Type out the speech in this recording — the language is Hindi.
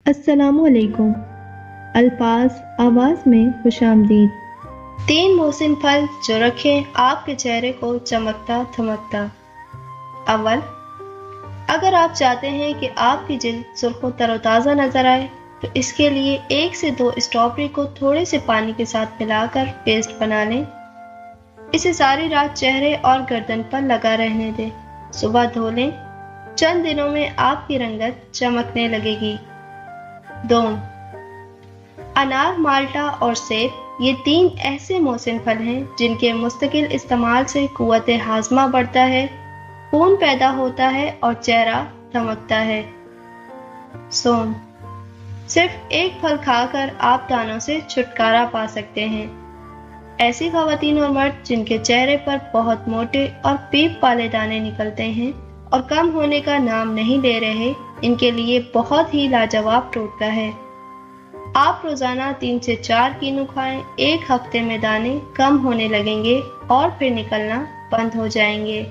अस्सलामु अलैकुम। अल्फाज आवाज़ में खुशामदीद। 3 मोहसिन फल जो रखें आपके चेहरे को चमकता थमकता। अव्वल, अगर आप चाहते हैं कि आपकी जिल्द सुर्ख तरोताज़ा नज़र आए तो इसके लिए 1 से 2 स्ट्रॉबेरी को थोड़े से पानी के साथ मिलाकर पेस्ट बना लें। इसे सारी रात चेहरे और गर्दन पर लगा रहने दें। सुबह धो लें। चंद दिनों में आपकी रंगत चमकने लगेगी। 2. अनार, माल्टा और सेब ये 3 ऐसे मौसम फल हैं जिनके मुस्तकिल इस्तेमाल से कुव्वत हाज़मा बढ़ता है, खून पैदा होता है और चेहरा चमकता है। सोम, सिर्फ एक फल खाकर आप दानों से छुटकारा पा सकते हैं। ऐसी खवातीन और मर्द जिनके चेहरे पर बहुत मोटे और पीप वाले दाने निकलते हैं और कम होने का नाम नहीं ले रहे, इनके लिए बहुत ही लाजवाब टोटका है। आप रोजाना 3 से 4 कीनू खाएं। 1 हफ्ते में दाने कम होने लगेंगे और फिर निकलना बंद हो जाएंगे।